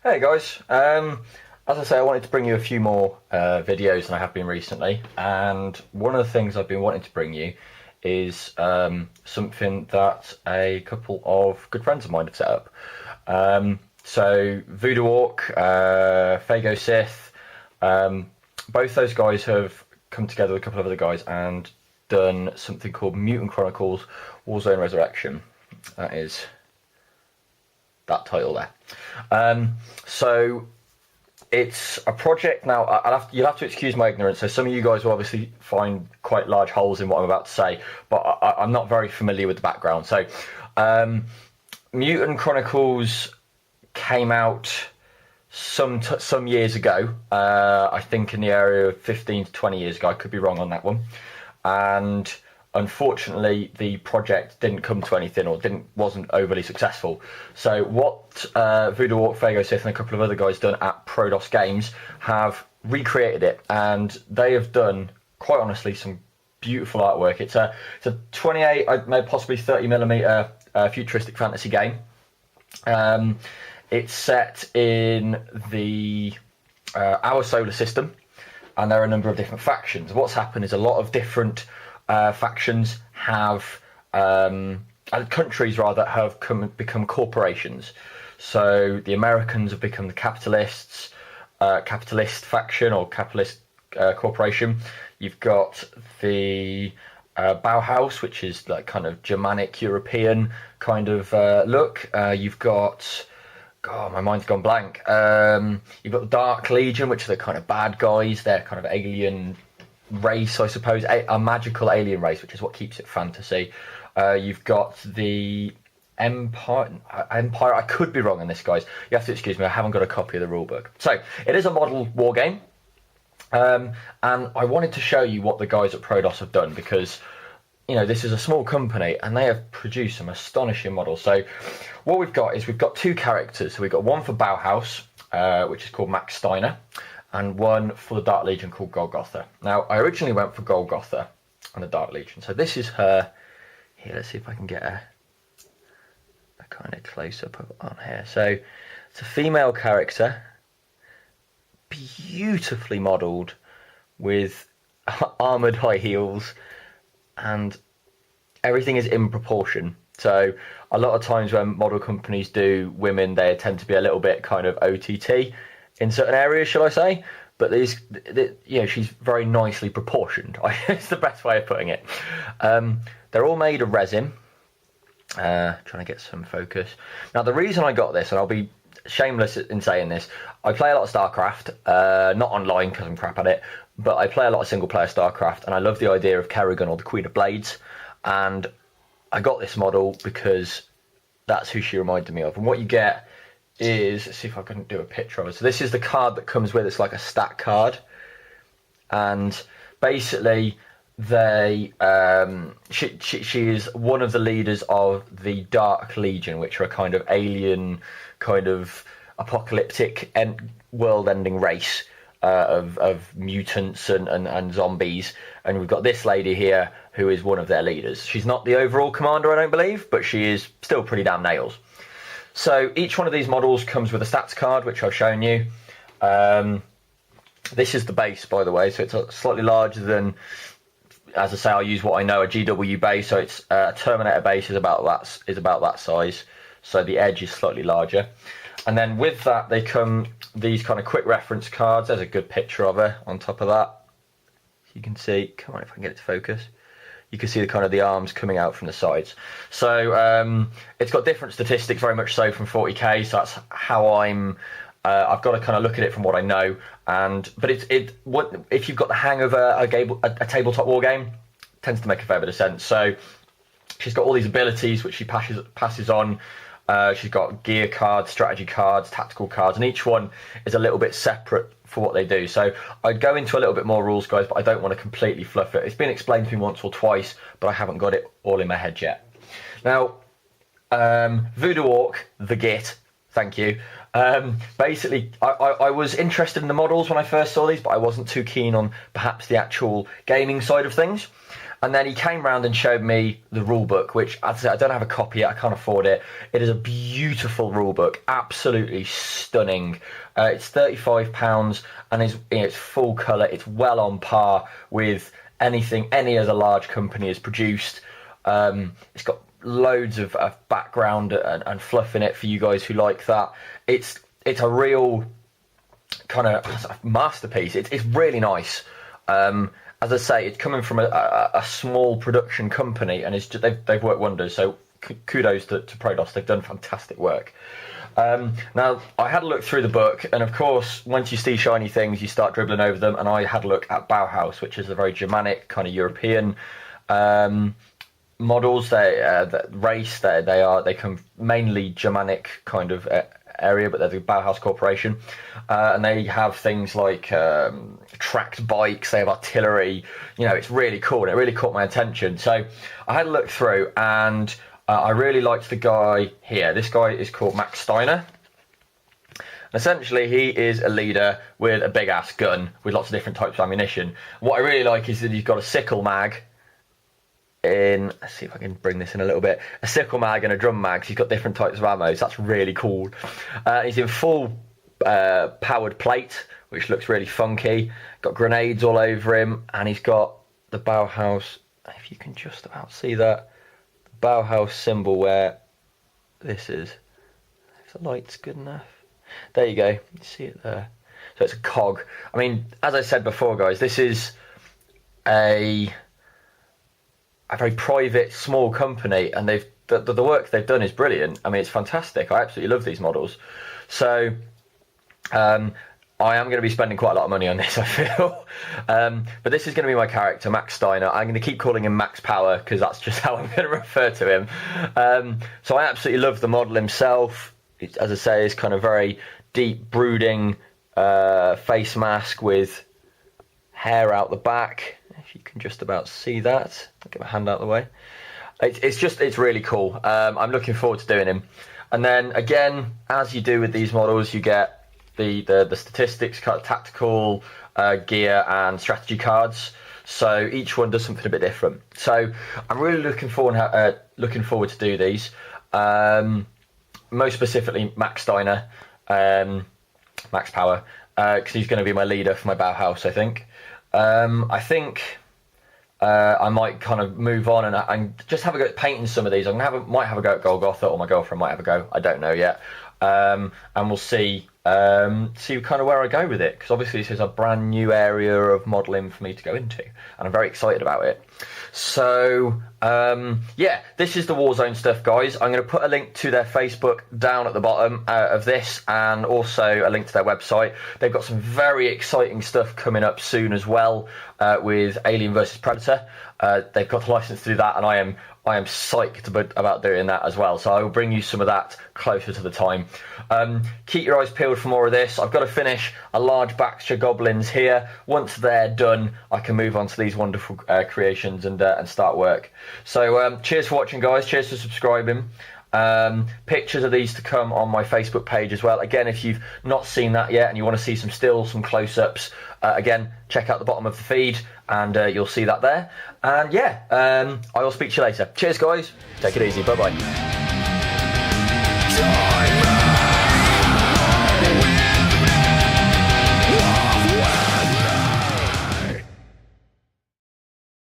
Hey guys, as I say, I wanted to bring you a few more videos than I have been recently, and one of the things I've been wanting to bring you is something that a couple of good friends of mine have set up. So Voodoo Orc, Fago Sith, both those guys have come together with a couple of other guys and done something called Mutant Chronicles Warzone Resurrection. That is that title there. So it's a project now. You'll have to excuse my ignorance. So some of you guys will obviously find quite large holes in what I'm about to say, but I'm not very familiar with the background. So Mutant Chronicles came out some years ago. I think in the area of 15 to 20 years ago. I could be wrong on that one. And unfortunately, the project didn't come to anything, or wasn't overly successful. So what Voodoo Orc, Fago Sith, and a couple of other guys done at Prodos Games have recreated it, and they have done, quite honestly, some beautiful artwork. It's a 28, maybe possibly 30mm futuristic fantasy game. It's set in the our solar system, and there are a number of different factions. What's happened is a lot of different factions have, countries rather, have become corporations. So the Americans have become the capitalist faction, or capitalist corporation. You've got the Bauhaus, which is like kind of Germanic European kind of look. You've got, God, my mind's gone blank. You've got the Dark Legion, which are the kind of bad guys. They're kind of alien race, I suppose, a magical alien race, which is what keeps it fantasy. You've got the Empire. I could be wrong on this, guys. You have to excuse me. I haven't got a copy of the rulebook. So it is a model war game, and I wanted to show you what the guys at Prodos have done, because this is a small company and they have produced some astonishing models. So what we've got is we've got two characters. So we've got one for Bauhaus, which is called Max Steiner, and one for the Dark Legion called Golgotha. Now, I originally went for Golgotha and the Dark Legion. So this is her. Here, let's see if I can get a kind of close-up on here. So it's a female character, beautifully modelled, with armoured high heels, and everything is in proportion. So a lot of times when model companies do women, they tend to be a little bit kind of OTT in certain areas, shall I say? But she's very nicely proportioned. It's the best way of putting it. They're all made of resin. Trying to get some focus. Now, the reason I got this, and I'll be shameless in saying this, I play a lot of StarCraft, not online because I'm crap at it, but I play a lot of single-player StarCraft, and I love the idea of Kerrigan, or the Queen of Blades, and I got this model because that's who she reminded me of. And what you get is, let's see if I can do a picture of it. So this is the card that comes with. It's like a stat card, and basically she is one of the leaders of the Dark Legion, which are a kind of alien, kind of apocalyptic world-ending race of mutants and zombies. And we've got this lady here who is one of their leaders. She's not the overall commander, I don't believe, but she is still pretty damn nails. So each one of these models comes with a stats card, which I've shown you. This is the base, by the way, so it's slightly larger than, as I say, I'll use what I know, a GW base. So it's a Terminator base is about that size. So the edge is slightly larger. And then with that, they come these kind of quick reference cards. There's a good picture of her on top of that. You can see, come on, if I can get it to focus. You can see the kind of the arms coming out from the sides. So it's got different statistics, very much so, from 40k. So that's how I've got to kind of look at it from what I know. But if you've got the hang of a tabletop war game, it tends to make a fair bit of sense. So she's got all these abilities which she passes on. She's got gear cards, strategy cards, tactical cards, and each one is a little bit separate for what they do. So I'd go into a little bit more rules, guys, but I don't want to completely fluff it. It's been explained to me once or twice, but I haven't got it all in my head yet. Now, Voodoo Orc, the Git, thank you. Basically, I was interested in the models when I first saw these, but I wasn't too keen on perhaps the actual gaming side of things. And then he came round and showed me the rule book, which I don't have a copy yet. I can't afford it. It is a beautiful rule book, absolutely stunning. It's £35 and it's full colour. It's well on par with anything any other large company has produced. It's got loads of background and fluff in it for you guys who like that. It's a real kind of masterpiece. It's really nice. As I say, it's coming from a small production company, and they've worked wonders. So kudos to Prodos. They've done fantastic work. Now, I had a look through the book, and of course, once you see shiny things, you start dribbling over them. And I had a look at Bauhaus, which is a very Germanic kind of European models. They come mainly Germanic kind of area, but they're the Bauhaus Corporation, and they have things like tracked bikes. They have artillery. It's really cool, and it really caught my attention. So I had a look through, and I really liked the guy here. This guy is called Max Steiner. Essentially, he is a leader with a big-ass gun with lots of different types of ammunition. What I really like is that he's got a sickle mag let's see if I can bring this in a little bit. A sickle mag and a drum mag. So he's got different types of ammo, so that's really cool. He's in full powered plate, which looks really funky. Got grenades all over him, and he's got the Bauhaus, if you can just about see that, the Bauhaus symbol where this is. If the light's good enough. There you go, you see it there. So it's a cog. I mean, as I said before, guys, this is a very private, small company, and the work they've done is brilliant. I mean, it's fantastic. I absolutely love these models. So I am going to be spending quite a lot of money on this, I feel. But this is going to be my character, Max Steiner. I'm going to keep calling him Max Power because that's just how I'm going to refer to him. So I absolutely love the model himself. As I say, it's kind of very deep, brooding face mask with hair out the back. If you can just about see that. I'll get my hand out of the way. It's really cool. I'm looking forward to doing him. And then again, as you do with these models, you get the statistics, tactical gear and strategy cards. So each one does something a bit different. So I'm really looking forward to do these. Most specifically, Max Steiner, Max Power, because he's going to be my leader for my Bauhaus, I think. I think I might kind of move on and just have a go at painting some of these. Might have a go at Golgotha, or my girlfriend might have a go. I don't know yet. And we'll see kind of where I go with it, because obviously this is a brand new area of modelling for me to go into, and I'm very excited about it. So yeah, this is the Warzone stuff, guys. I'm going to put a link to their Facebook down at the bottom of this, and also a link to their website. They've got some very exciting stuff coming up soon as well, with Alien vs Predator. They've got the license to do that, and I am psyched about doing that as well. So I will bring you some of that closer to the time. Keep your eyes peeled for more of this. I've got to finish a large batch of goblins here. Once they're done, I can move on to these wonderful creations and start work. So cheers for watching, guys. Cheers for subscribing. Pictures of these to come on my Facebook page as well. Again, if you've not seen that yet and you want to see some stills, some close-ups, again, check out the bottom of the feed, and you'll see that there. And yeah, I will speak to you later. Cheers, guys. Take it easy. Bye-bye.